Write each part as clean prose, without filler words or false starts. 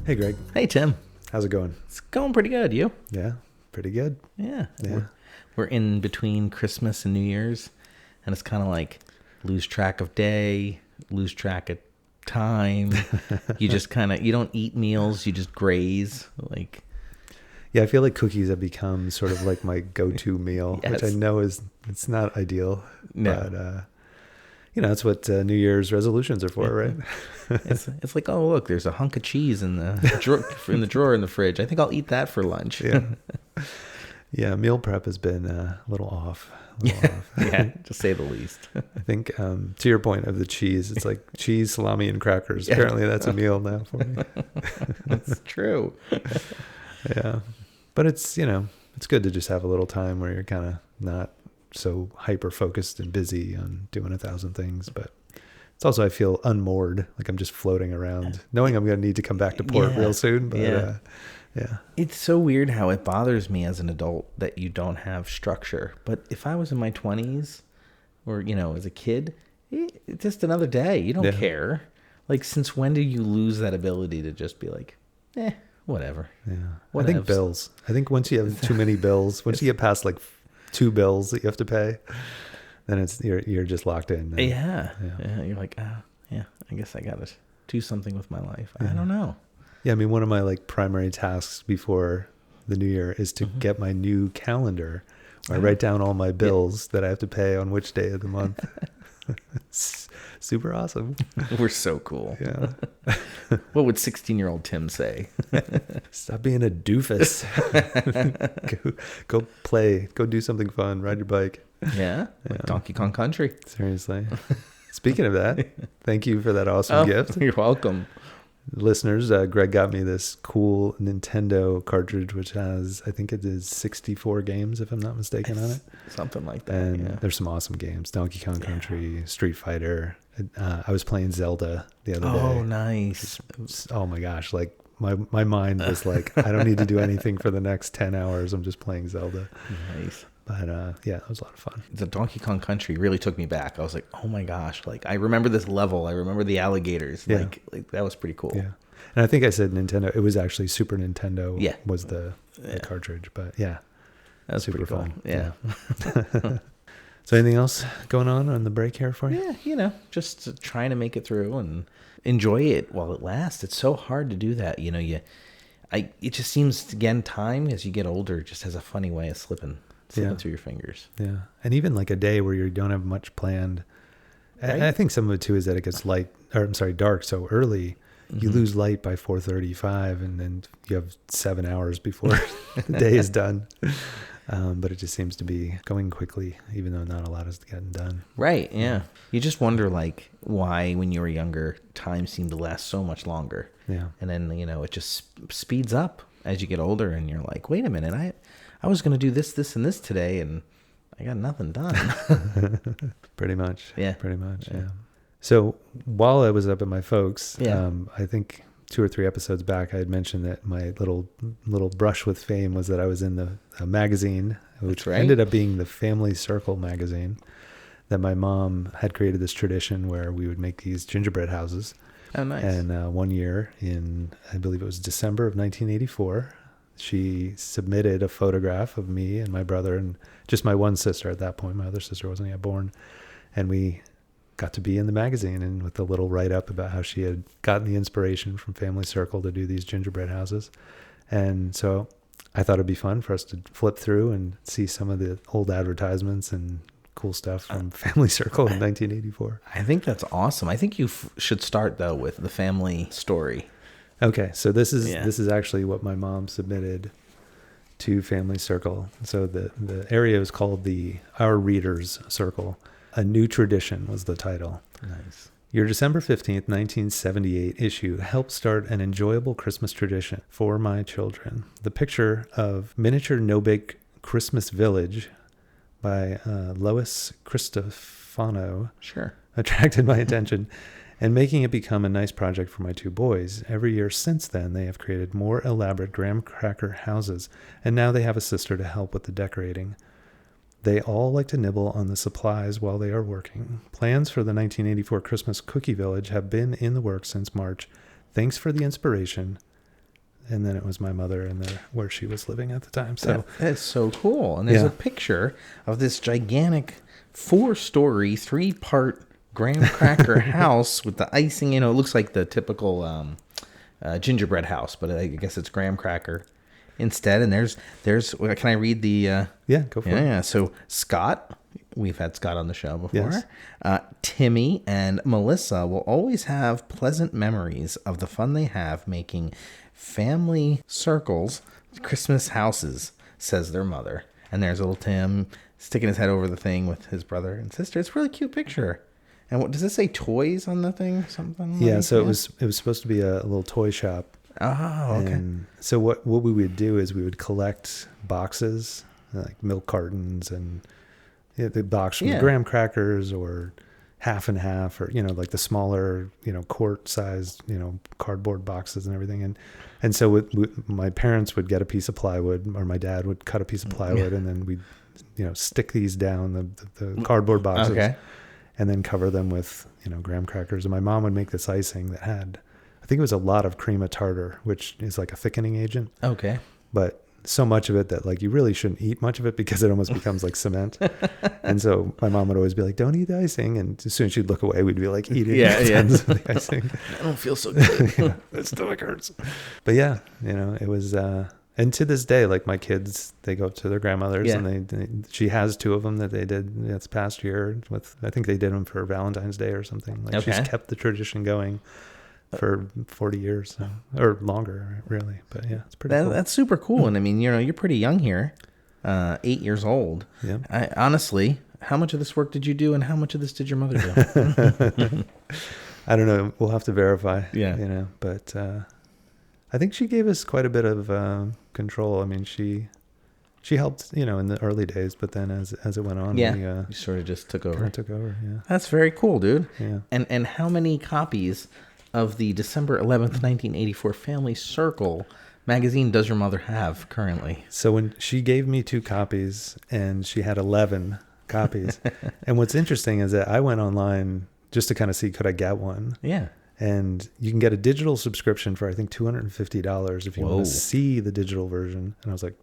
Hey, Greg. Hey, Tim. How's it going? It's going pretty good. You? Yeah, pretty good. Yeah. Yeah. We're in between Christmas and New Year's, and it's kind of like lose track of day, lose track of time. You just you don't eat meals, you just graze. Yeah, I feel like cookies have become sort of like my go-to meal, Yes. which I know it's not ideal. No. But, that's what New Year's resolutions are for, right? It's like, oh, look, there's a hunk of cheese in the drawer in the fridge. I think I'll eat that for lunch. Yeah. Yeah, meal prep has been a little off. Yeah, to say the least. I think to your point of the cheese, it's like cheese, salami, and crackers. Yeah. Apparently that's a meal now for me. That's true. Yeah. But it's good to just have a little time where you're kind of not so hyper focused and busy on doing 1,000 things. But it's also, I feel unmoored, like I'm just floating around, knowing I'm going to need to come back to port real soon. But yeah. It's so weird how it bothers me as an adult that you don't have structure. But if I was in my 20s or, as a kid, it's just another day. You don't care. Like, since when do you lose that ability to just be like, whatever. Yeah. I think bills. I think once you have too many bills, once you get past like 2 bills that you have to pay, then you're just locked in. Yeah. You're like, I guess I got to do something with my life. Yeah. I don't know. Yeah, I mean, one of my primary tasks before the new year is to get my new calendar where I write down all my bills that I have to pay on which day of the month. It's super awesome. We're so cool. Yeah. What would 16-year-old Tim say? Stop being a doofus. Go play. Go do something fun. Ride your bike. Yeah. Like Donkey Kong Country. Seriously. Speaking of that, thank you for that awesome gift. You're welcome. Listeners, Greg got me this cool Nintendo cartridge, which has, I think it is 64 games, if I'm not mistaken, on it. Something like that. And there's some awesome games. Donkey Kong Country, Street Fighter. I was playing Zelda the other day. Oh, nice. Oh my gosh. Like my mind was like, I don't need to do anything for the next 10 hours. I'm just playing Zelda. Nice. But yeah, it was a lot of fun. The Donkey Kong Country really took me back. I was like, oh my gosh. Like, I remember this level. I remember the alligators. Yeah. Like that was pretty cool. Yeah. And I think I said Nintendo. It was actually Super Nintendo was the cartridge. But yeah, that was super cool. fun. Yeah. So anything else going on the break here for you? Yeah, just trying to make it through and enjoy it while it lasts. It's so hard to do that. It just seems, again, time as you get older just has a funny way of slipping through your fingers. Yeah. And even like a day where you don't have much planned. Right? I think some of it too is that it gets dark so early. You lose light by 4:35 and then you have 7 hours before the day is done. But it just seems to be going quickly, even though not a lot is getting done. Right. Yeah. You just wonder why when you were younger, time seemed to last so much longer. Yeah. And then, it just speeds up as you get older and you're like, wait a minute, I was going to do this, and this today, and I got nothing done. Pretty much. Yeah. Pretty much. Yeah. So while I was up at my folks, I think 2 or 3 episodes back, I had mentioned that my little brush with fame was that I was in a magazine, which ended up being the Family Circle magazine, that my mom had created this tradition where we would make these gingerbread houses. Oh, nice. And one year in, I believe it was December of 1984, she submitted a photograph of me and my brother and just my one sister at that point. My other sister wasn't yet born. And we got to be in the magazine and with a little write-up about how she had gotten the inspiration from Family Circle to do these gingerbread houses. And so I thought it'd be fun for us to flip through and see some of the old advertisements and cool stuff from Family Circle in 1984. I think that's awesome. I think you should start, though, with the family story. Okay, so this is actually what my mom submitted to Family Circle. So the area is called Our Readers Circle. A New Tradition was the title. Nice. Your December 15th, 1978 issue helped start an enjoyable Christmas tradition for my children. The picture of miniature no-bake Christmas village by Lois Cristofano attracted my attention, and making it become a nice project for my 2 boys. Every year since then, they have created more elaborate graham cracker houses, and now they have a sister to help with the decorating. They all like to nibble on the supplies while they are working. Plans for the 1984 Christmas Cookie Village have been in the works since March. Thanks for the inspiration, Mm-hmm. then it was my mother and where she was living at the time. So that's so cool. And there's Yeah. a picture of this gigantic 4-story, 3-part graham cracker house with the icing. You know, it looks like the typical gingerbread house, but I guess it's graham cracker instead. And there's can I read the yeah, go for it. yeah. So Scott, we've had Scott on the show before. Yes. Timmy and Melissa will always have pleasant memories of the fun they have making family circles, Christmas houses, says their mother. And there's little Tim sticking his head over the thing with his brother and sister. It's a really cute picture. And what does it say? Toys on the thing? Something? Yeah, like so that? it was supposed to be a little toy shop. Oh, okay. And so what we would do is we would collect boxes, like milk cartons and the box from the graham crackers or half and half, or, you know, like the smaller, you know, quart sized, you know, cardboard boxes and everything. And so my parents would get a piece of plywood, or my dad would cut a piece of plywood, and then we'd, you know, stick these down the cardboard boxes. Okay. And then cover them with, you know, graham crackers. And my mom would make this icing that had, I think it was a lot of cream of tartar, which is like a thickening agent. Okay. But so much of it that, like, you really shouldn't eat much of it because it almost becomes like cement. And so my mom would always be like, don't eat the icing. And as soon as she'd look away, we'd be like eating tons of the icing. I don't feel so good. My stomach hurts. But yeah, you know, it was, and to this day, like, my kids, they go up to their grandmothers, and she has 2 of them that they did this past year with, I think they did them for Valentine's Day or something. Like, she's kept the tradition going for 40 years, or longer, really. But yeah, it's pretty cool. That's super cool. And I mean, you know, you're pretty young here, 8 years old. Yeah. Honestly, how much of this work did you do, and how much of this did your mother do? I don't know. We'll have to verify. Yeah. You know, but I think she gave us quite a bit of control. I mean, she helped, you know, in the early days, but then as it went on, you sort of just took over. Took over. Yeah. That's very cool, dude. Yeah. And how many copies of the December 11th, 1984 Family Circle magazine does your mother have currently? So when she gave me 2 copies, and she had 11 copies. And what's interesting is that I went online just to kind of see, could I get one? Yeah. And you can get a digital subscription for, I think, $250 if you want to see the digital version. And I was like,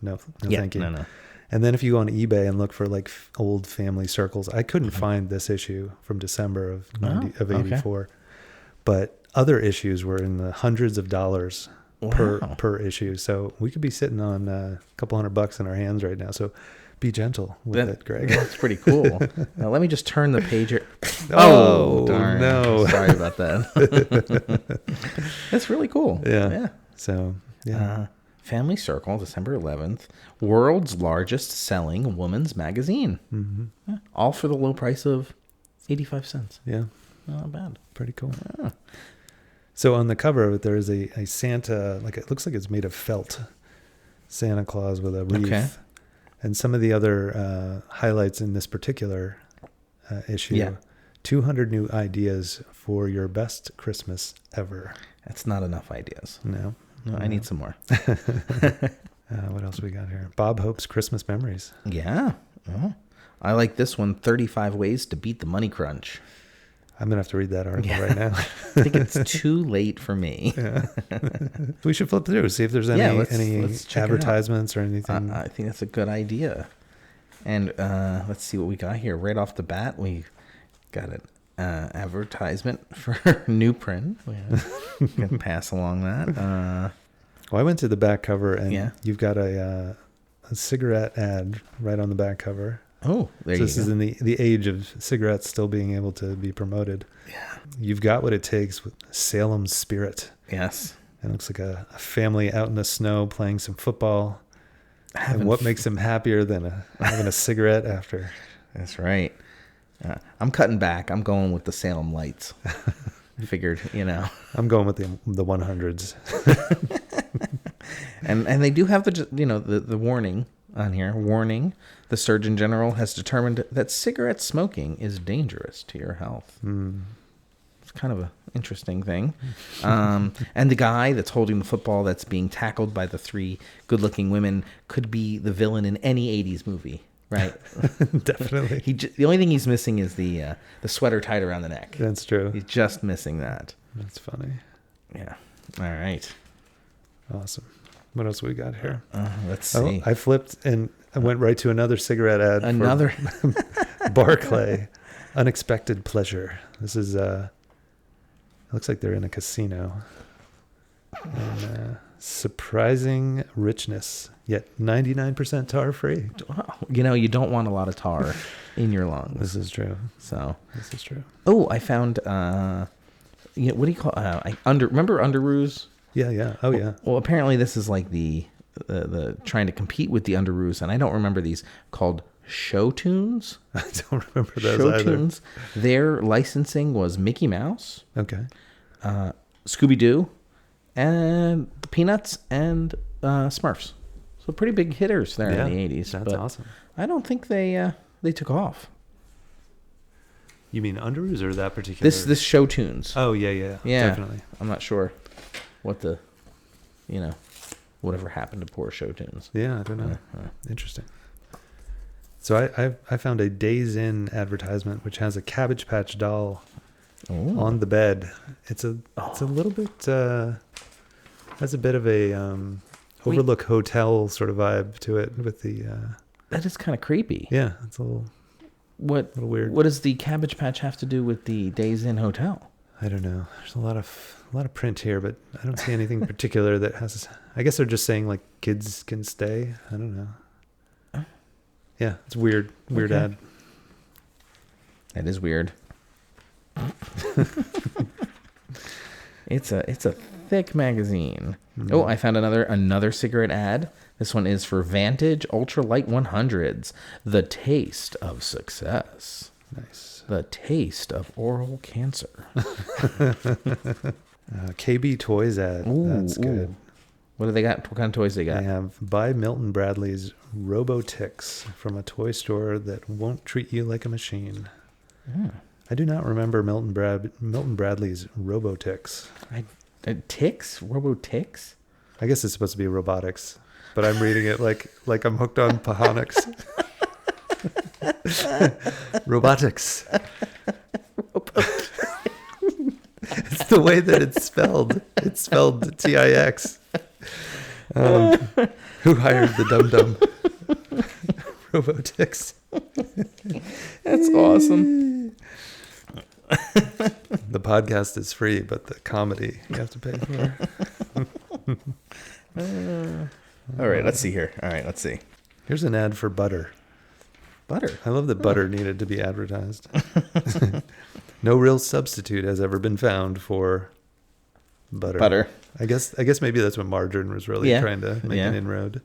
no, thank you. No. And then if you go on eBay and look for like old family circles, I couldn't find this issue from December of 84. But other issues were in the hundreds of dollars per issue. So we could be sitting on a couple $100 in our hands right now. So be gentle with it, Greg. That's pretty cool. Now, let me just turn the pager. Oh, darn. no. Sorry about that. That's really cool. Yeah. So, yeah. Family Circle, December 11th, world's largest selling woman's magazine. Mm-hmm. Yeah, all for the low price of 85 cents. Yeah. Not bad. Pretty cool. Yeah. So on the cover of it, there is a Santa, like, it looks like it's made of felt, Santa Claus with a wreath. Okay. And some of the other highlights in this particular issue, 200 new ideas for your best Christmas ever. That's not enough ideas. No, I need some more. What else we got here? Bob Hope's Christmas Memories. Yeah. Oh. I like this one, 35 Ways to Beat the Money Crunch. I'm going to have to read that article right now. I think it's too late for me. Yeah. We should flip through, see if there's any advertisements or anything. I think that's a good idea. And let's see what we got here. Right off the bat, we got an advertisement for new print. We can pass along that. Well, I went to the back cover, and you've got a cigarette ad right on the back cover. Oh, there you go. This is in the age of cigarettes still being able to be promoted. Yeah. You've got what it takes with Salem's Spirit. Yes. It looks like a family out in the snow playing some football. And what makes them happier than having a cigarette after? That's right. I'm cutting back. I'm going with the Salem lights. Figured, I'm going with the 100s. and they do have the warning on here. Warning: the Surgeon General has determined that cigarette smoking is dangerous to your health. It's kind of an interesting thing. And the guy that's holding the football that's being tackled by the 3 good-looking women could be the villain in any 80s movie, right? Definitely. The only thing he's missing is the sweater tied around the neck. That's true. He's just missing that. That's funny. Yeah. All right. Awesome. What else we got here? Let's see. I flipped and I went right to another cigarette ad. Another For Barclay. Unexpected pleasure. This is it looks like they're in a casino. And, surprising richness, yet 99% tar free. You know, you don't want a lot of tar in your lungs. This is true. So This is true. Oh, I found what do you call remember Underoos? Yeah. Oh yeah. Well, apparently this is like the trying to compete with the Underoos, and I don't remember these, called Show Tunes. I don't remember those Show either. Tunes. Their licensing was Mickey Mouse, Okay. Scooby Doo, and the Peanuts, and Smurfs. So pretty big hitters there in the 80s. That's awesome. I don't think they took off. You mean Underoos or that particular? This Show Tunes. Oh yeah. Definitely. I'm not sure what whatever happened to poor Show Tunes. Yeah, I don't know. Interesting. So I found a Days In advertisement which has a Cabbage Patch doll on the bed. It's a little bit has a bit of a Overlook Hotel sort of vibe to it with the that is kind of creepy. yeah, it's a little weird. What does the Cabbage Patch have to do with the Days In Hotel? I don't know. There's a lot of print here, but I don't see anything particular that has. I guess they're just saying like kids can stay. I don't know. Yeah, it's weird ad. That is weird. It's a thick magazine. Oh, I found another cigarette ad. This one is for Vantage Ultralight 100s. The taste of success. Nice. The taste of oral cancer. KB Toys ad. That's good. What do they got? What kind of toys they got? They have buy Milton Bradley's Robo-Tix from a toy store that won't treat you like a machine. I do not remember Milton Bradley's Robo-Tix. Tix? Robo-Tix? I guess it's supposed to be robotics, but I'm reading it like I'm hooked on Pahonics. Robotics. It's the way that it's spelled. It's spelled Tix. Who hired the dum-dum? Robo-Tix. That's awesome. The podcast is free, but the comedy you have to pay for. All right, let's see here. Here's an ad for butter. Butter. I love that butter needed to be advertised. No real substitute has ever been found for butter. I guess maybe that's what margarine was really trying to make an inroad.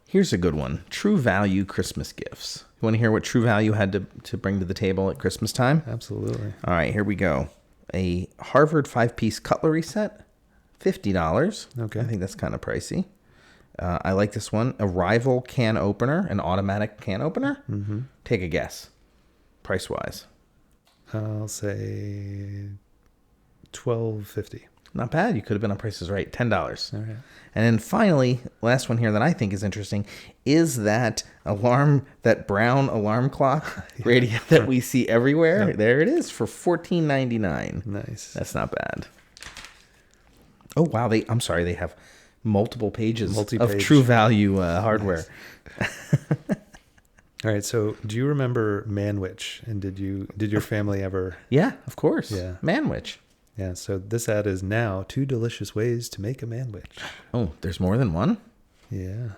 Here's a good one. True Value Christmas gifts. You want to hear what True Value had to bring to the table at Christmas time? Absolutely. All right, here we go. A Harvard 5-piece cutlery set, $50. Okay. I think that's kind of pricey. I like this one. A Rival can opener, an automatic can opener. Mm-hmm. Take a guess, price-wise. I'll say $12.50. Not bad. You could have been on Prices Right. $10. All right. And then finally, last one here that I think is interesting is that brown alarm clock radio that we see everywhere. Yep. There it is for $14.99. Nice. That's not bad. Oh wow! They have multiple pages of True Value hardware. Nice. All right. So, do you remember Manwich? And did your family ever? Yeah, of course. Yeah, Manwich. Yeah. So this ad is now 2 delicious ways to make a manwich. Oh, there's more than one? Yeah.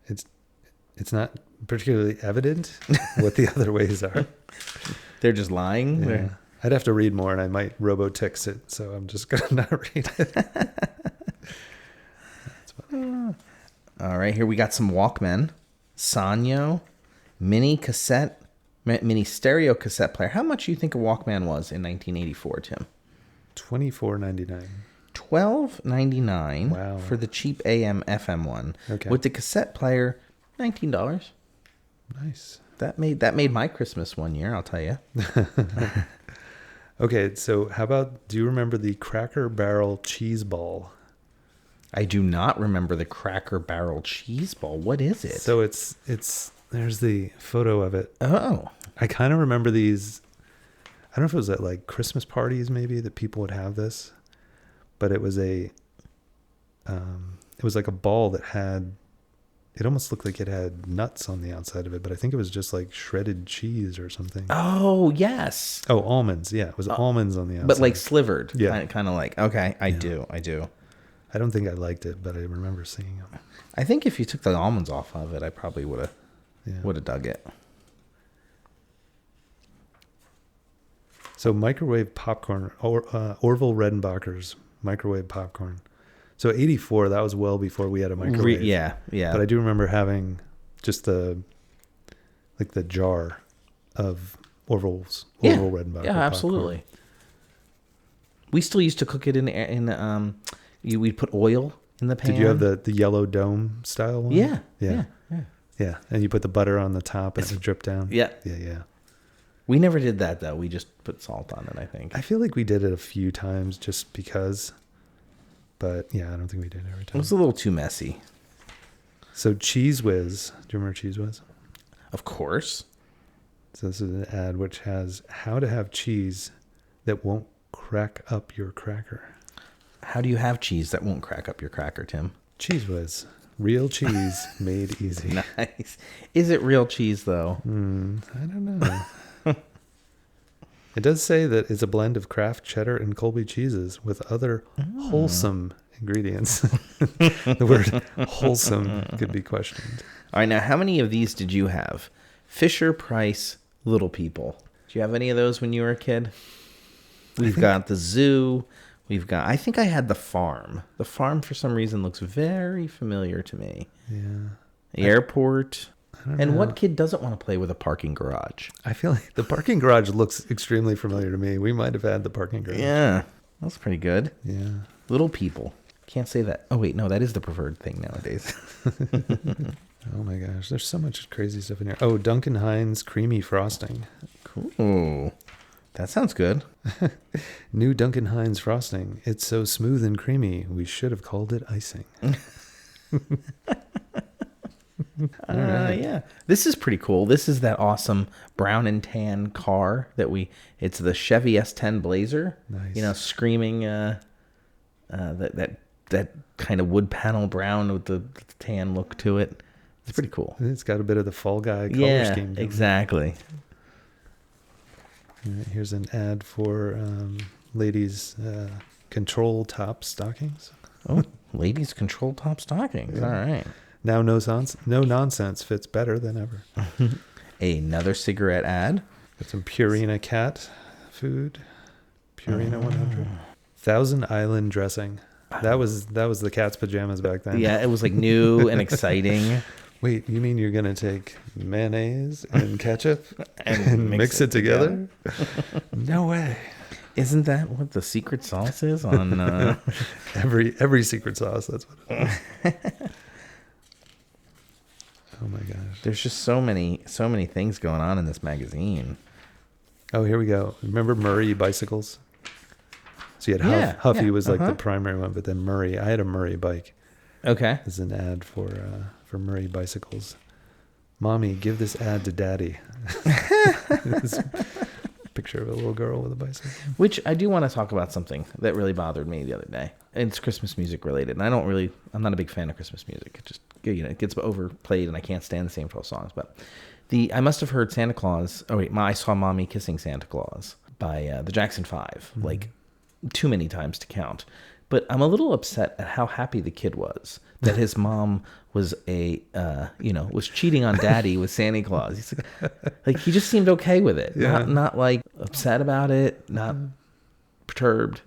It's not particularly evident what the other ways are. They're just lying. Yeah. I'd have to read more, and I might robo-tix it, so I'm just gonna not read it. That's funny. All right, here we got some Walkmen, Sanyo, mini stereo cassette player. How much do you think a Walkman was in 1984, Tim? $24.99. $12.99. Wow. For the cheap AM FM one. Okay. With the cassette player, $19. Nice. That made my Christmas one year, I'll tell you. Okay, so how about, do you remember the Cracker Barrel cheese ball? I do not remember the Cracker Barrel cheese ball. What is it? So it's there's the photo of it. Oh. I kind of remember these. I don't know if it was at like Christmas parties maybe that people would have this, but it was a It was like a ball that had, it almost looked like it had nuts on the outside of it, but I think it was just like shredded cheese or something. Oh, yes. Oh, almonds. Yeah, it was almonds on the outside. But like slivered. Yeah. Kind of like, okay, I do. I don't think I liked it, but I remember seeing them. I think if you took the almonds off of it, I probably would have dug it. So microwave popcorn, Orville Redenbacher's microwave popcorn. So 84, that was well before we had a microwave. Yeah. But I do remember having just the jar of Orville Redenbacher. Yeah, absolutely. Popcorn. We still used to cook it we'd put oil in the pan. Did you have the yellow dome style one? Yeah. Yeah, and you put the butter on the top and it would drip down. Yeah. Yeah. We never did that, though. We just put salt on it, I think. I feel like we did it a few times just because. But, yeah, I don't think we did it every time. It was a little too messy. So Cheese Whiz. Do you remember Cheese Whiz? Of course. So this is an ad which has how to have cheese that won't crack up your cracker. How do you have cheese that won't crack up your cracker, Tim? Cheese Whiz. Real cheese made easy. Nice. Is it real cheese, though? I don't know. It does say that it's a blend of Kraft cheddar and Colby cheeses with other wholesome ingredients. The word wholesome could be questioned. All right, now how many of these did you have? Fisher Price Little People. Did you have any of those when you were a kid? We've got the zoo. I think I had the farm. The farm for some reason looks very familiar to me. Yeah. The airport. And know. What kid doesn't want to play with a parking garage? I feel like the parking garage looks extremely familiar to me. We might have had the parking garage. Yeah, that's pretty good. Yeah. Little People. Can't say that. Oh, wait, no, that is the preferred thing nowadays. Oh, my gosh. There's so much crazy stuff in here. Oh, Duncan Hines Creamy Frosting. Cool. That sounds good. New Duncan Hines Frosting. It's so smooth and creamy. We should have called it icing. Yeah, this is pretty cool. This is that awesome brown and tan car it's the Chevy S10 Blazer. Nice. Screaming that kind of wood panel brown with the tan look to it. It's pretty cool. It's got a bit of the Fall Guy color scheme. Exactly. Right, here's an ad for ladies' control top stockings. Oh, ladies' control top stockings. Yeah. All right. Now no nonsense fits better than ever. Another cigarette ad. Got some Purina cat food. Purina 100. Thousand Island dressing. That was the cat's pajamas back then. Yeah, it was like new and exciting. Wait, you mean you're going to take mayonnaise and ketchup and mix it together? No way. Isn't that what the secret sauce is on every secret sauce? That's what it is. Oh my gosh. There's just so many things going on in this magazine. Oh, here we go. Remember Murray bicycles? So you had Huffy was like the primary one, but then Murray. I had a Murray bike. Okay. This is an ad for Murray bicycles. Mommy, give this ad to Daddy. This picture of a little girl with a bicycle. Which I do want to talk about something that really bothered me the other day. And it's Christmas music related. And I'm not a big fan of Christmas music. It just, it gets overplayed and I can't stand the same 12 songs. But I must have heard Santa Claus. Oh, wait, I Saw Mommy Kissing Santa Claus by the Jackson 5. Like too many times to count. But I'm a little upset at how happy the kid was that his mom was was cheating on Daddy with Santa Claus. He's like he just seemed okay with it, not like upset about it, not perturbed.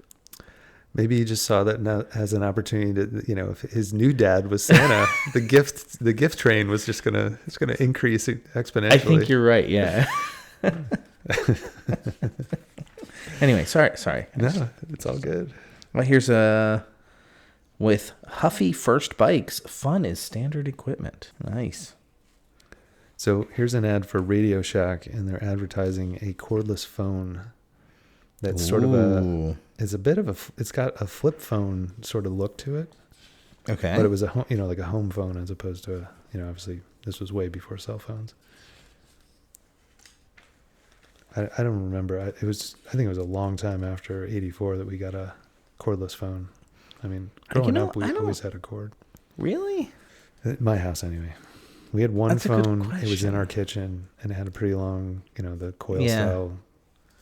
Maybe he just saw that as an opportunity to, if his new dad was Santa, the gift train was just gonna increase exponentially. I think you're right. Yeah. Anyway, sorry. No, it's all good. Well, here's with Huffy First Bikes, fun is standard equipment. Nice. So here's an ad for Radio Shack, and they're advertising a cordless phone. That's sort of it's got a flip phone sort of look to it. Okay. But it was like a home phone as opposed to obviously this was way before cell phones. I don't remember. I think it was a long time after '84 that we got a cordless phone. I mean, growing up, we I don't always had a cord. really. At my house, anyway. We had one That's a good phone. It was in question. our kitchen, and it had a pretty long, the coil style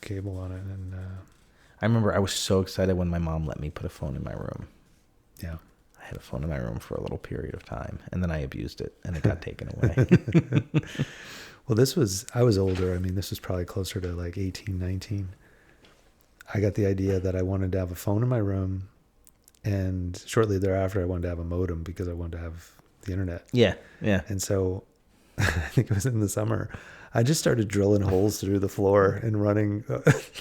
cable on it. And I remember I was so excited when my mom let me put a phone in my room. yeah, I had a phone in my room for a little period of time, and then I abused it, and it got taken away. well, I was older. I mean, this was probably closer to like 18, 19. I got the idea that I wanted to have a phone in my room, and shortly thereafter, I wanted to have a modem because I wanted to have the internet. Yeah. And so I think it was in the summer. I just started drilling holes through the floor and running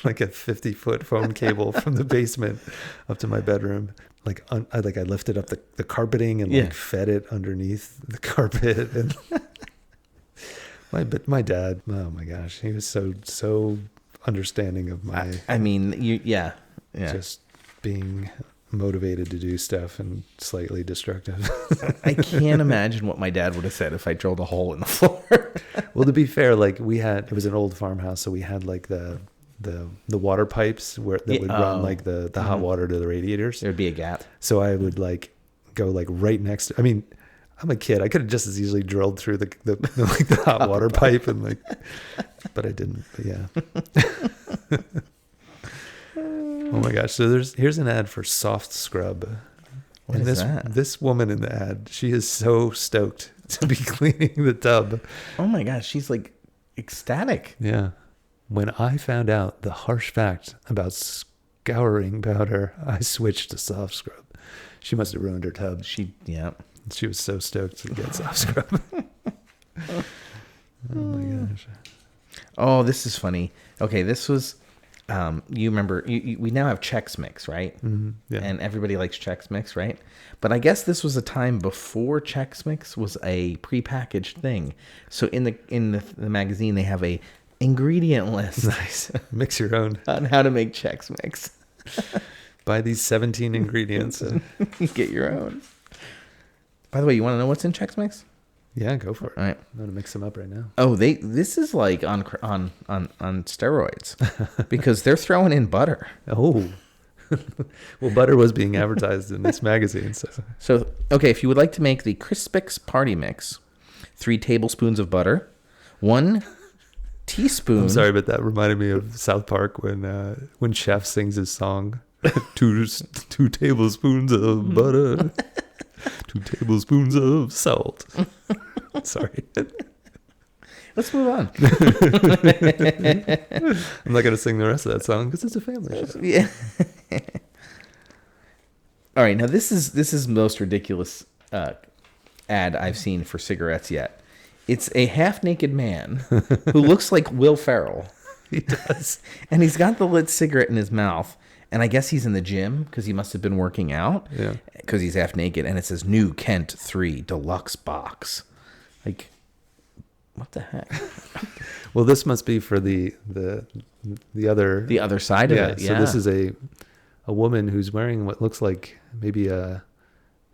like a 50-foot phone cable from the basement up to my bedroom. I lifted up the carpeting and like fed it underneath the carpet. And my dad, oh my gosh, he was so understanding of my. I mean, yeah. Just being motivated to do stuff and slightly destructive. I can't imagine what my dad would have said if I drilled a hole in the floor. Well, to be fair, like it was an old farmhouse, so we had like the water pipes that would run like the hot water to the radiators. There'd be a gap. So I would like go like right next to. I mean, I'm a kid. I could have just as easily drilled through the hot water pipe and like, but I didn't. But yeah. Oh my gosh! So here's an ad for Soft Scrub. What is that? This woman in the ad, she is so stoked to be cleaning the tub. Oh my gosh, she's like ecstatic. Yeah. When I found out the harsh fact about scouring powder, I switched to Soft Scrub. She must have ruined her tub. She was so stoked to get Soft Scrub. Oh my gosh. Oh, this is funny. Okay, this was. You remember, we now have Chex Mix, right? Mm-hmm. Yeah. And everybody likes Chex Mix, right? But I guess this was a time before Chex Mix was a prepackaged thing. So in the magazine, they have a ingredient list. Nice. Mix your own. On how to make Chex Mix. Buy these 17 ingredients. And get your own. By the way, you want to know what's in Chex Mix? Yeah, go for it. All right. I'm going to mix them up right now. Oh, this is like on steroids because they're throwing in butter. Oh. Well, butter was being advertised in this magazine. So, okay, if you would like to make the Crispix Party Mix, 3 tablespoons of butter, 1 teaspoon. I'm sorry, but that reminded me of South Park when Chef sings his song, two tablespoons of butter, 2 tablespoons of salt. Sorry. Let's move on. I'm not going to sing the rest of that song because it's a family show. Yeah. All right. Now this is the most ridiculous ad I've seen for cigarettes yet. It's a half-naked man who looks like Will Ferrell. He does. And he's got the lit cigarette in his mouth. And I guess he's in the gym because he must have been working out. Yeah. Because he's half naked. And it says New Kent 3 Deluxe Box. Like, what the heck? Well, this must be for the other side of it. Yeah. So this is a woman who's wearing what looks like maybe an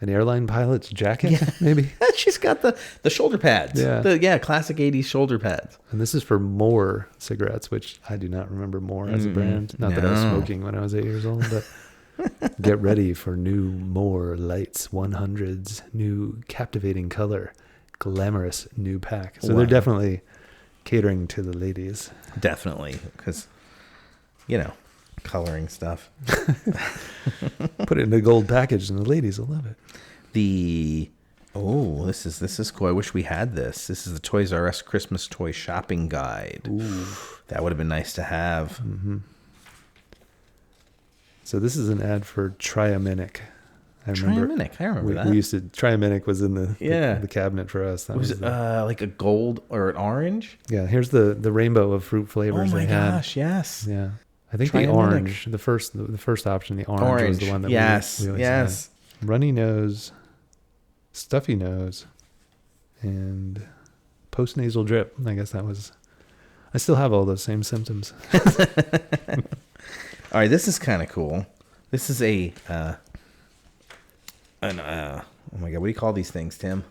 airline pilot's jacket. Yeah. Maybe she's got the shoulder pads. Yeah. Classic 80s shoulder pads. And this is for More cigarettes, which I do not remember More as a brand. Not that I was smoking when I was 8 years old, but get ready for new More Lights 100s, new captivating color, glamorous new pack. So they're definitely catering to the ladies. Definitely, because coloring stuff. Put it in a gold package and the ladies will love it. This is cool. I wish we had this. This is the Toys R Us Christmas Toy Shopping Guide. Ooh. That would have been nice to have. Mm-hmm. So this is an ad for Triaminic. I remember that. We used to, Triaminic was in the cabinet for us. That was it like a gold or an orange? Yeah, here's the rainbow of fruit flavors. Oh my gosh, yes. Yeah. I think Triaminic. The orange, the first option, the orange was the one that we always had. Runny nose, stuffy nose, and postnasal drip. I guess that was, I still have all those same symptoms. All right, this is kind of cool. This is oh my God, what do you call these things, Tim?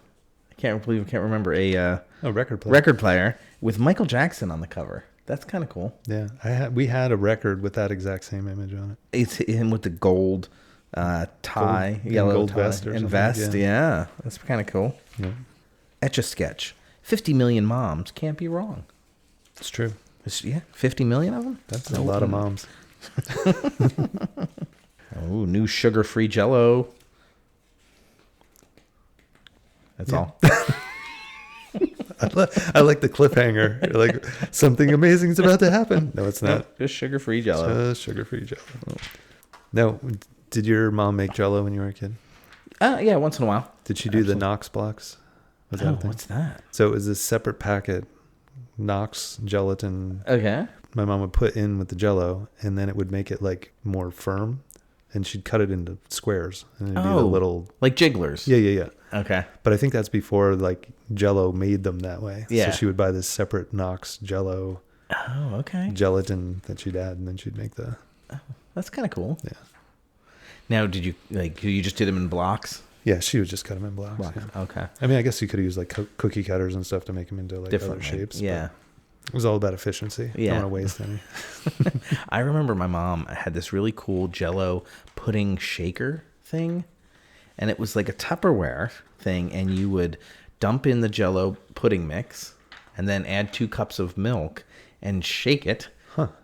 I can't remember. A record player. Record player with Michael Jackson on the cover. That's kind of cool. Yeah, we had a record with that exact same image on it. It's him with the gold tie, Gold, yellow gold tie, vest or and something, vest. yeah. Yeah, that's kind of cool. Yeah, Etch-a-Sketch. 50 million moms can't be wrong. it's true. Yeah, 50 million of them. That's a lot of moms. Oh, new sugar-free Jell-O. That's all. I like the cliffhanger. You're like, something amazing is about to happen. No, it's not. Just sugar-free Jell-O. Just sugar-free Jell-O. No, did your mom make Jell-O when you were a kid? Yeah, once in a while. Did she do the Knox blocks? Was that a thing? What's that? So it was a separate packet, Knox gelatin. Okay. My mom would put in with the Jell-O, and then it would make it like more firm, and she'd cut it into squares, and it'd be the little like jigglers. Yeah. Okay. But I think that's before like Jell-O made them that way. Yeah. So she would buy this separate Knox Jell-O okay. gelatin that she'd add, and then she'd make the. Oh, that's kind of cool. Yeah. Now, did you you just did them in blocks? Yeah, she would just cut them in blocks. Yeah. Okay. I mean, I guess you could have used like cookie cutters and stuff to make them into like Different other shapes. Yeah. It was all about efficiency. Yeah. I don't want to waste any. I remember my mom had this really cool Jell-O pudding shaker thing, and it was like a Tupperware thing, and you would dump in the Jell-O pudding mix and then add 2 cups of milk and shake it,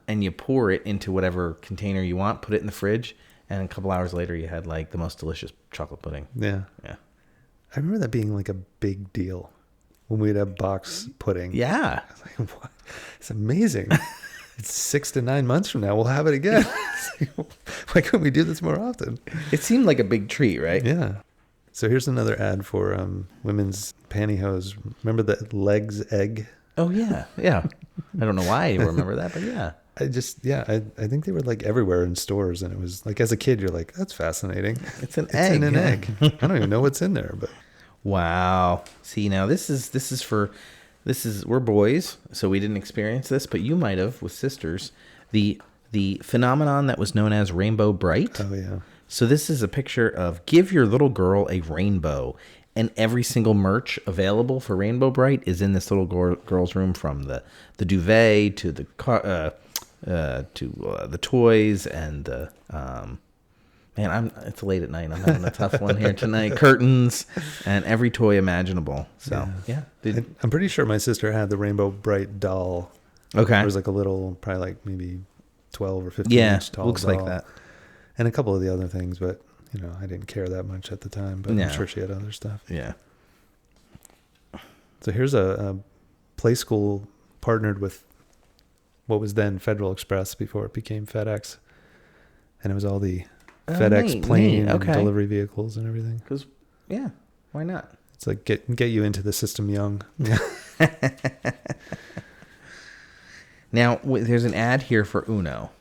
and you pour it into whatever container you want, put it in the fridge, and a couple hours later you had like the most delicious chocolate pudding. Yeah. Yeah. I remember that being like a big deal when we'd have box pudding. Yeah. I was like, what? It's amazing. It's 6 to 9 months from now. We'll have it again. Why couldn't we do this more often? It seemed like a big treat, right? Yeah. So here's another ad for women's pantyhose. Remember the Legs egg? Oh, yeah. Yeah. I don't know why I remember that, but yeah. I think they were like everywhere in stores, and it was like, as a kid, you're like, that's fascinating. It's an egg. In an egg. I don't even know what's in there, but wow. See, now we're boys, so we didn't experience this, but you might have with sisters. The phenomenon that was known as Rainbow Bright. Oh yeah. So this is a picture of give your little girl a rainbow, and every single merch available for Rainbow Bright is in this little girl's room, from the duvet to the car, to the toys and the man, it's late at night. I'm having a tough one here tonight. Curtains and every toy imaginable. So yeah. I'm pretty sure my sister had the Rainbow Bright doll. Okay. It was like a little, probably like maybe 12 or 15 inch tall. Looks doll. like that. And a couple of the other things, but I didn't care that much at the time. But I'm sure she had other stuff. Yeah. So here's a play school partnered with what was then Federal Express before it became FedEx, and it was all the FedEx plane and delivery vehicles and everything. Because why not? It's like get you into the system young. Now there's an ad here for Uno,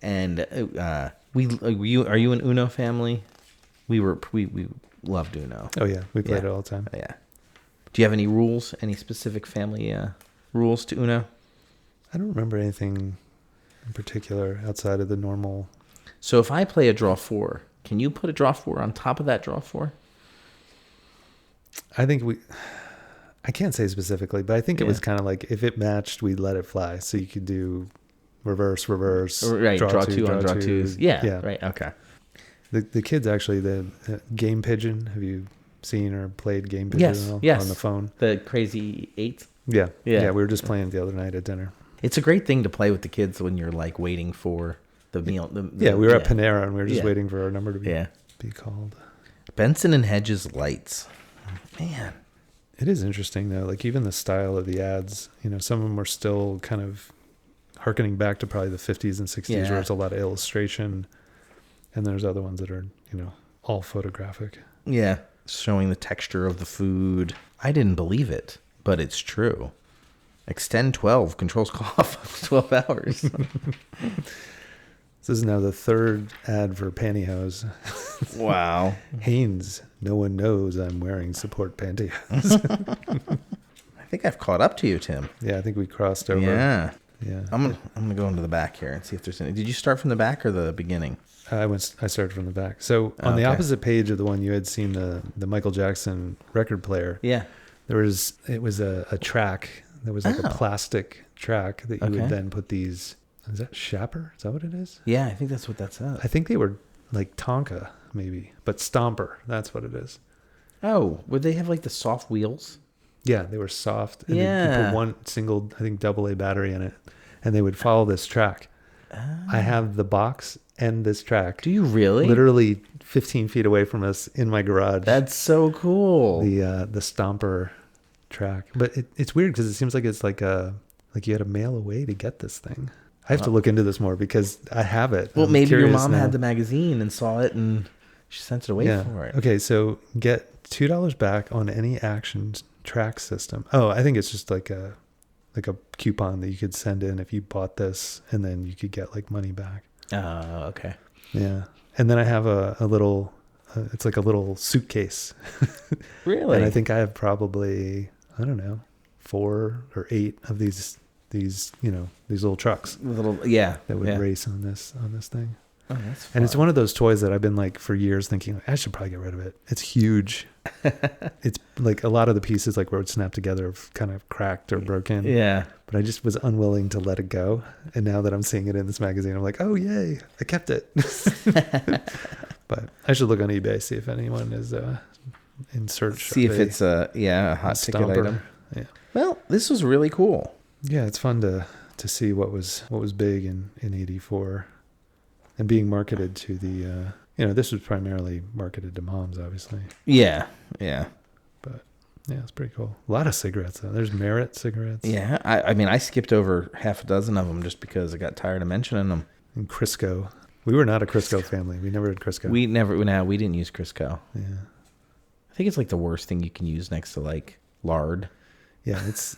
and are you an Uno family? We loved Uno. Oh yeah, we played it all the time. Yeah. Do you have any rules? Any specific family rules to Uno? I don't remember anything in particular outside of the normal. So if I play a draw 4, can you put a draw 4 on top of that draw 4? I think I can't say specifically, but I think it was kind of like if it matched, we'd let it fly. So you could do reverse, right? Draw two on draw twos. Yeah. Right. Okay. The kids actually, the Game Pigeon. Have you seen or played Game Pigeon yes. on the phone? The Crazy 8. Yeah. We were just playing it the other night at dinner. It's a great thing to play with the kids when you're like waiting for the meal. We were at Panera and we were just waiting for our number to be called. Benson and Hedges lights. Man. It is interesting though. Like even the style of the ads, some of them are still kind of harkening back to probably the 50s and 60s where it's a lot of illustration. And there's other ones that are, all photographic. Yeah. Showing the texture of the food. I didn't believe it, but it's true. Extend 12 controls cough 12 hours. This is now the third ad for pantyhose. Wow. Hanes, no one knows I'm wearing support pantyhose. I think I've caught up to you, Tim. Yeah, I think we crossed over. Yeah. Yeah. I'm gonna go into the back here and see if there's any. Did you start from the back or the beginning? I started from the back. So on the opposite page of the one you had seen, the Michael Jackson record player. Yeah. It was a track. There was like a plastic track that you would then put these. Is that Shapper? Is that what it is? Yeah, I think that's what that says. I think they were like Tonka maybe, but Stomper. That's what it is. Oh, would they have like the soft wheels? Yeah, they were soft. And Yeah. you put one single, I think, AA battery in it, and they would follow this track. I have the box and this track. Do you really? Literally 15 feet away from us in my garage. That's so cool. The Stomper track. But it's weird because it seems like it's like you had to mail away to get this thing. I have to look into this more because I have it. Well, I'm maybe your curious mom now. had the magazine and saw it and she sent it away for it. Okay, so get $2 back on any action track system. Oh, I think it's just like a coupon that you could send in if you bought this, and then you could get like money back. Oh, okay. Yeah. And then I have a little, it's like a little suitcase. Really? And I think I have probably, I don't know, 4 or 8 of these little trucks that would race on this thing. Oh, that's fun. And it's one of those toys that I've been like for years thinking I should probably get rid of it. It's huge. It's like a lot of the pieces like where it snapped together have kind of cracked or broken. Yeah. But I just was unwilling to let it go. And now that I'm seeing it in this magazine, I'm like, oh yay, I kept it. But I should look on eBay, see if anyone is in search. See if it's a hot ticket item. Yeah. Well, this was really cool. Yeah, it's fun to see what was big in 84. And being marketed to the, this was primarily marketed to moms, obviously. Yeah, yeah. But, yeah, it's pretty cool. A lot of cigarettes, though. There's Merit cigarettes. Yeah, I mean, I skipped over half a dozen of them just because I got tired of mentioning them. And Crisco. We were not a Crisco family. We never had Crisco. We didn't use Crisco. Yeah. I think it's like the worst thing you can use next to like lard. Yeah, it's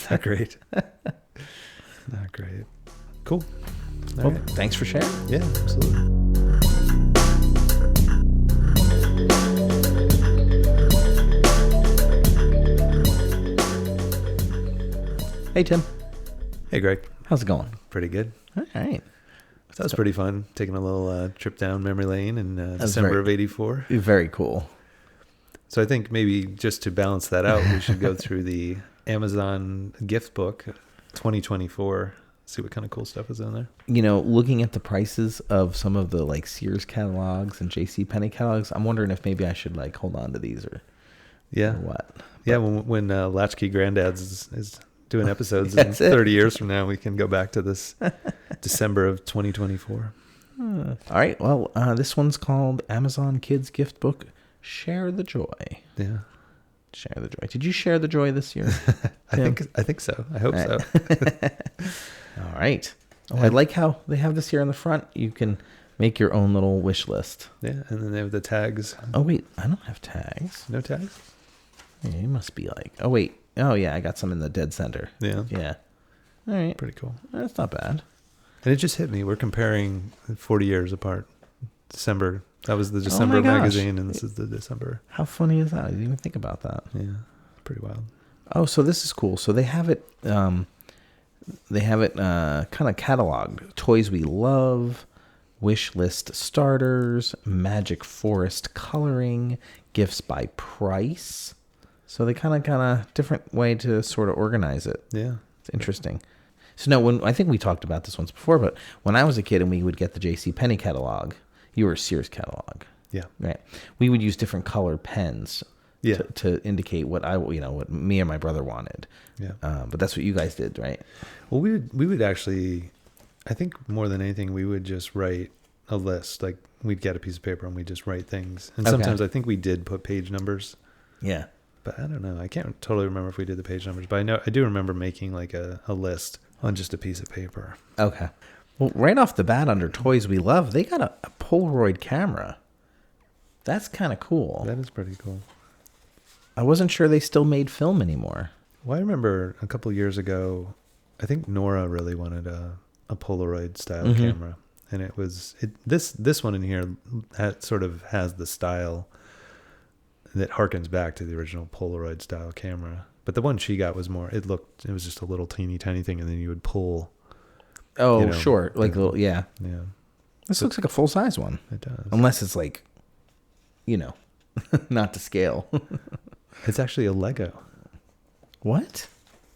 not great. Not great. Cool. Well, thanks for sharing. Yeah, absolutely. Hey, Tim. Hey, Greg. How's it going? Pretty good. All right. That was pretty fun, taking a little trip down memory lane in That's December of 84. Very cool. So I think maybe just to balance that out, we should go through the Amazon gift book 2024. See what kind of cool stuff is in there. Looking at the prices of some of the like Sears catalogs and JCPenney catalogs, I'm wondering if maybe I should like hold on to these or what. Yeah, when Latch-Key Granddads is doing episodes in 30 years from now, we can go back to this December of 2024. All right. Well, this one's called Amazon Kids Gift Book, Share the Joy. Yeah. Share the joy. Did you share the joy this year? I think so. I hope so. All right. Oh, I like how they have this here in the front. You can make your own little wish list. Yeah, and then they have the tags. Oh, wait. I don't have tags. No tags? Yeah, you must be like... Oh, wait. Oh, yeah. I got some in the dead center. Yeah. Yeah. All right. Pretty cool. That's not bad. And it just hit me. We're comparing 40 years apart. December. That was the December magazine, and this is the December. How funny is that? I didn't even think about that. Yeah. Pretty wild. Oh, so this is cool. So they have it... kind of cataloged. Toys we love, wish list starters, magic forest coloring, gifts by price. So they kind of different way to sort of organize it. Yeah. It's interesting. So no, I think we talked about this once before, but when I was a kid and we would get the JCPenney catalog, you were a Sears catalog. Yeah. Right. We would use different color pens. Yeah. To indicate what what me and my brother wanted. Yeah. But that's what you guys did, right? Well, we would actually, I think more than anything, we would just write a list. Like we'd get a piece of paper and we'd just write things. And sometimes I think we did put page numbers. Yeah. But I don't know. I can't totally remember if we did the page numbers. But I do remember making like a list on just a piece of paper. Okay. Well, right off the bat under Toys We Love, they got a Polaroid camera. That's kind of cool. That is pretty cool. I wasn't sure they still made film anymore. Well, I remember a couple years ago, I think Nora really wanted a Polaroid style camera. And it was this one in here sort of has the style that harkens back to the original Polaroid style camera. But the one she got was more, it was just a little teeny tiny thing, and then you would pull. Oh, sure. Like a little, yeah. Yeah. This looks like a full size one. It does. Unless it's like, not to scale. It's actually a Lego. What?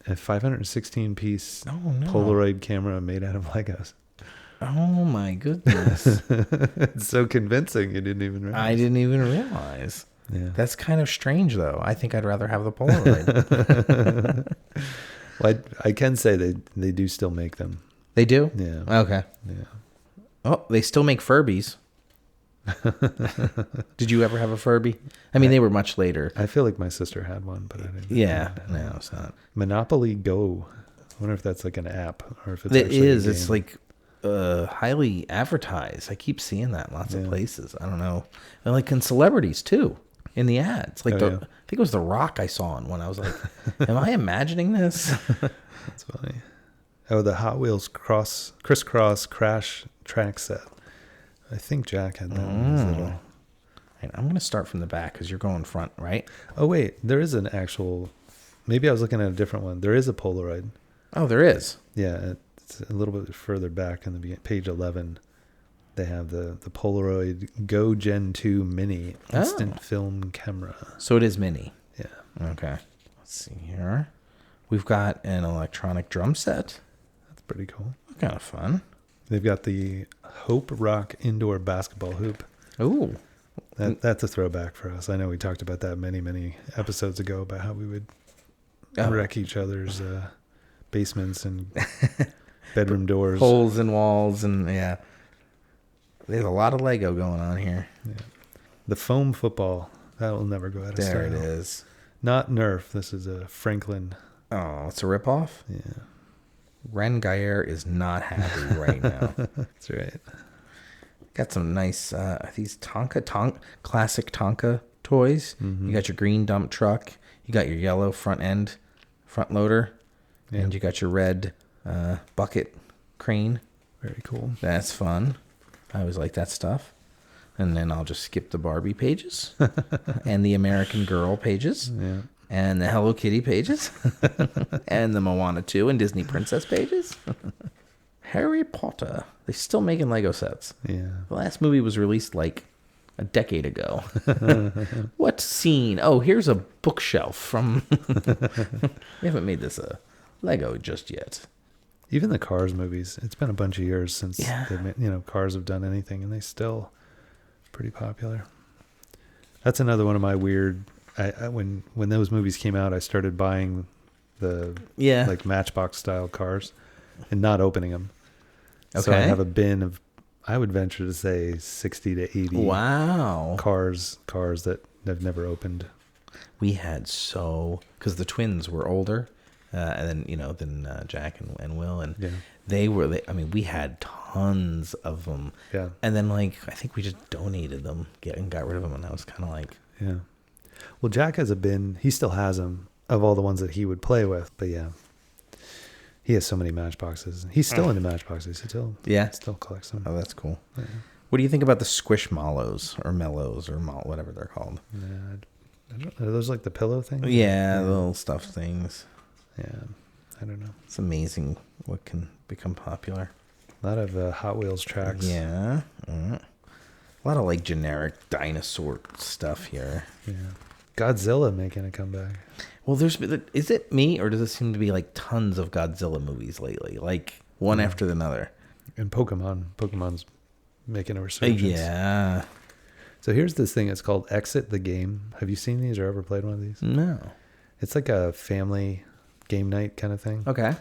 A 516 piece Polaroid camera made out of Legos. Oh my goodness. It's so convincing. You didn't even realize. I didn't even realize. Yeah. That's kind of strange, though. I think I'd rather have the Polaroid. Well, I can say they do still make them. They do? Yeah. Okay. Yeah. Oh, they still make Furbies. Did you ever have a Furby? I mean, they were much later. I feel like my sister had one, but I didn't. Yeah. No, it's not. Monopoly Go. I wonder if that's like an app or if it's It actually is. a game. It's like highly advertised. I keep seeing that in lots of places. I don't know. And like in celebrities too, in the ads. Like I think it was The Rock I saw in one. I was like, am I imagining this? That's funny. Oh, the Hot Wheels crisscross crash track set. I think Jack had that one. I'm going to start from the back because you're going front, right? Oh, wait. There is an actual... Maybe I was looking at a different one. There is a Polaroid. Oh, there is? Yeah. It's a little bit further back in the beginning. Page 11. They have the Polaroid Go Gen 2 Mini instant film camera. So it is mini. Yeah. Okay. Let's see here. We've got an electronic drum set. That's pretty cool. Kind of fun. They've got the Hope Rock indoor basketball hoop. Ooh. That's a throwback for us. I know we talked about that many episodes ago about how we would wreck each other's basements and bedroom doors. Holes in walls and yeah. There's a lot of Lego going on here. Yeah. The foam football. That will never go out of style. There it is. Not Nerf. This is a Franklin. Oh, it's a ripoff? Yeah. Ren Gayer is not happy right now. That's right. Got some nice, these classic Tonka toys. Mm-hmm. You got your green dump truck. You got your yellow front loader. Yeah. And you got your red bucket crane. Very cool. That's fun. I always like that stuff. And then I'll just skip the Barbie pages and the American Girl pages. Yeah. And the Hello Kitty pages. And the Moana 2 and Disney Princess pages. Harry Potter. They're still making Lego sets. Yeah. The last movie was released like a decade ago. What scene? Oh, here's a bookshelf from... We haven't made this a Lego just yet. Even the Cars movies. It's been a bunch of years since Cars have done anything, and they still pretty popular. That's another one of my weird... when those movies came out, I started buying the like Matchbox style cars and not opening them. Okay. So I have a bin of, I would venture to say 60 to 80 cars that I've never opened. We had because the twins were older, and then Jack and Will, and we had tons of them. Yeah. And then I think we just donated them, and got rid of them, and I was kind of like, yeah. Well, Jack has a bin. He still has them of all the ones that he would play with. But yeah, he has so many Matchboxes. He's still into Matchboxes. He still collects them. Oh, that's cool. Yeah. What do you think about the Squishmallows or Mellows or whatever they're called? Yeah, I don't know. Are those like the pillow things? Yeah, the little stuffed things. Yeah, I don't know. It's amazing what can become popular. A lot of Hot Wheels tracks. Yeah. A lot of generic dinosaur stuff here. Yeah. Godzilla making a comeback. Well, is it me or does it seem to be tons of Godzilla movies lately? One after another. And Pokemon's making a resurgence. Yeah. So here's this thing. It's called Exit the Game. Have you seen these or ever played one of these? No. It's like a family game night kind of thing. Okay.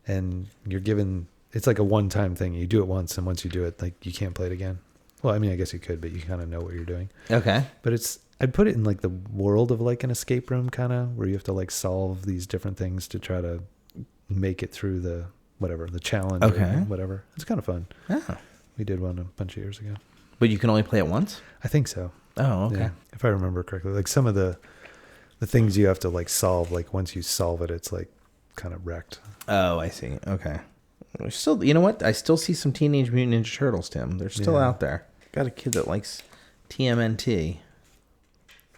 And you're given, it's like a one-time thing. You do it once, and once you do it, you can't play it again. Well, I mean, I guess you could, but you kind of know what you're doing. Okay. But I'd put it in the world of an escape room kind of, where you have to solve these different things to try to make it through the challenge. Okay. Or whatever. It's kind of fun. Yeah. We did one a bunch of years ago. But you can only play it once? I think so. Oh, okay. Yeah, if I remember correctly. Some of the things you have to solve, once you solve it, it's kind of wrecked. Oh, I see. Okay. Still, you know what? I still see some Teenage Mutant Ninja Turtles, Tim. They're still out there. Got a kid that likes TMNT.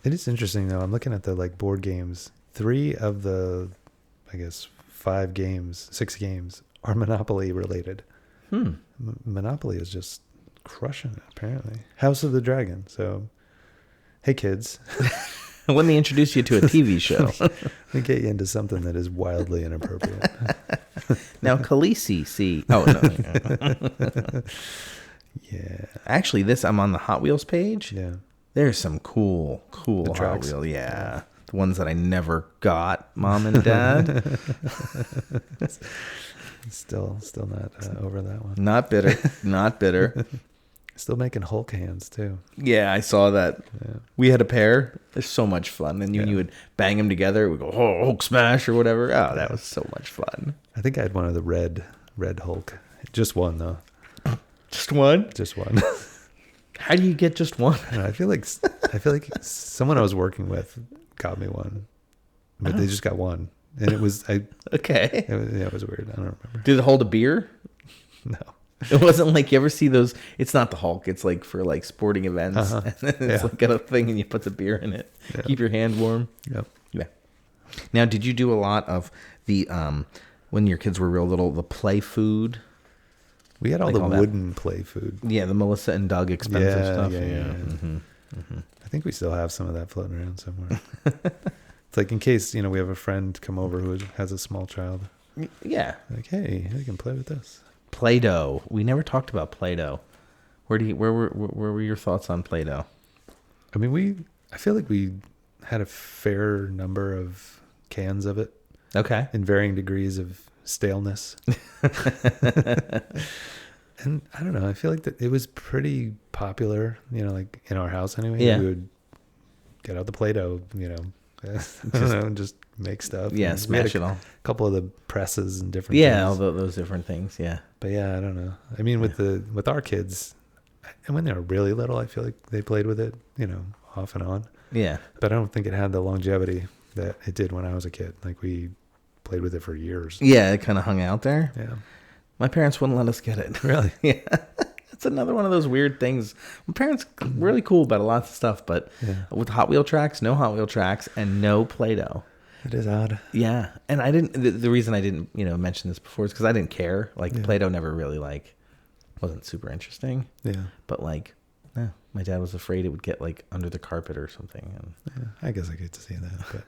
It is interesting, though. I'm looking at the board games. 3 of the, I guess, 6 games are Monopoly related. Monopoly is just crushing it, apparently. House of the Dragon. So, hey, kids. Let me introduce you to a TV show. Let me get you into something that is wildly inappropriate. Now, Khaleesi, see. Oh, no. Yeah. Actually, I'm on the Hot Wheels page. Yeah. There's some cool Hot tracks. Wheels. Yeah. The ones that I never got, Mom and Dad. Still not over that one. Not bitter. Still making Hulk hands too. Yeah, I saw that. Yeah. We had a pair. It's so much fun. And you would bang them together. We go, Hulk smash or whatever. Oh, that was so much fun. I think I had one of the red Hulk. Just one though. Just one? Just one. How do you get just one? I feel like someone I was working with got me one, but they just got one, and it was okay. It was weird. I don't remember. Did it hold a beer? No. It wasn't like you ever see those. It's not the Hulk. It's like for like sporting events. Uh-huh. It's like a thing, and you put the beer in it. Yeah. Keep your hand warm. Yep. Yeah. Now, did you do a lot of the when your kids were real little, the play food? We had all the wooden play food. Yeah, the Melissa and Doug expensive stuff. Yeah. Mm-hmm. Mm-hmm. I think we still have some of that floating around somewhere. It's like in case we have a friend come over who has a small child. Yeah. Like, hey, you can play with this. Play-Doh. We never talked about Play-Doh. Where were your thoughts on Play-Doh? I mean, I feel like we had a fair number of cans of it. Okay. In varying degrees of staleness. And I don't know, I feel like that it was pretty popular, like in our house anyway. Yeah. We would get out the Play-Doh, just make stuff. Yeah, smash it all. A couple of the presses and different things. Yeah, all those different things, yeah. But yeah, I don't know. I mean, with our kids, and when they were really little, I feel like they played with it, off and on. Yeah. But I don't think it had the longevity that it did when I was a kid. Like we played with it for years. Yeah, it kind of hung out there. Yeah. My parents wouldn't let us get it. Really? Yeah. It's another one of those weird things. My parents really cool about lots of stuff, but with Hot Wheel tracks, no Hot Wheel tracks, and no Play-Doh. It is odd. Yeah. And I didn't, the reason I didn't, mention this before is because I didn't care. Like Play-Doh never really wasn't super interesting. Yeah. But no, my dad was afraid it would get under the carpet or something. And I guess I get to see that. But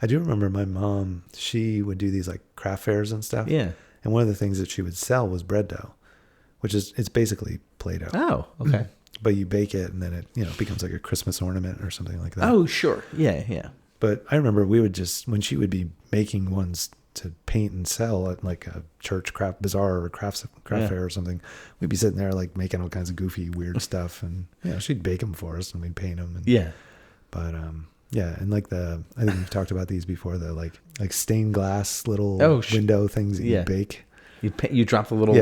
I do remember my mom, she would do these craft fairs and stuff. Yeah. And one of the things that she would sell was bread dough, which it's basically Play-Doh. Oh, okay. But you bake it and then it becomes like a Christmas ornament or something like that. Oh, sure. Yeah, yeah. But I remember we would when she would be making ones to paint and sell at like a church craft bazaar or craft fair or something, we'd be sitting there making all kinds of goofy, weird stuff. And she'd bake them for us and we'd paint them. And, yeah. But yeah, and I think we've talked about these before, the like stained glass little window things that you bake. You drop the little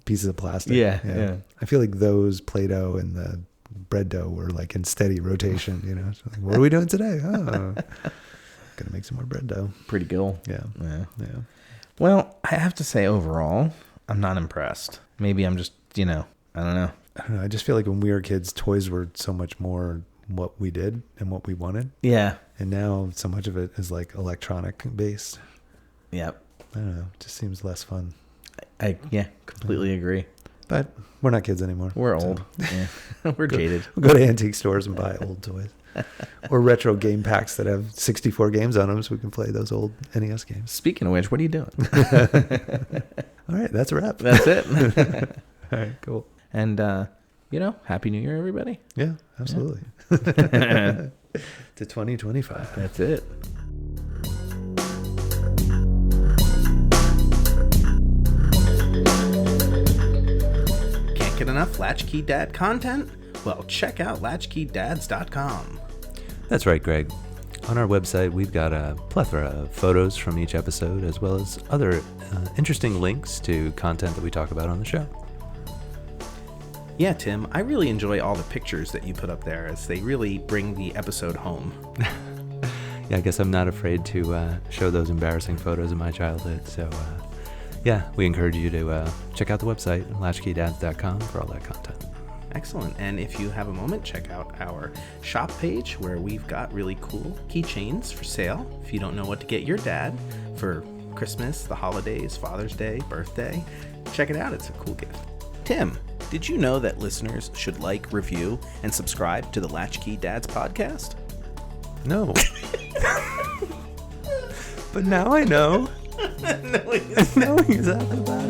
pieces of plastic. Yeah. I feel like those Play-Doh and the bread dough were in steady rotation. So what are we doing today? Oh, gonna make some more bread dough. Pretty cool. Yeah. Well, I have to say overall, I'm not impressed. Maybe I'm just I don't know. I just feel like when we were kids, toys were so much more what we did and what we wanted. Yeah. And now so much of it is electronic based. Yep. I don't know. It just seems less fun. I completely agree. But we're not kids anymore. We're old. Yeah. We're jaded. We'll go to antique stores and buy old toys. Or retro game packs that have 64 games on them so we can play those old NES games. Speaking of which, what are you doing? All right, that's a wrap. That's it. All right, cool. And, Happy New Year, everybody. Yeah, absolutely. To 2025. That's it. Can't get enough Latch-Key Dad content? Well, check out latchkeydads.com. That's right, Greg. On our website, we've got a plethora of photos from each episode, as well as other interesting links to content that we talk about on the show. Yeah, Tim, I really enjoy all the pictures that you put up there as they really bring the episode home. Yeah, I guess I'm not afraid to show those embarrassing photos of my childhood. So, we encourage you to check out the website, latchkeydads.com, for all that content. Excellent. And if you have a moment, check out our shop page where we've got really cool keychains for sale. If you don't know what to get your dad for Christmas, the holidays, Father's Day, birthday, check it out. It's a cool gift. Tim, did you know that listeners should review, and subscribe to the Latch-Key Dads podcast? No. But now I know. Knowing exactly what happened.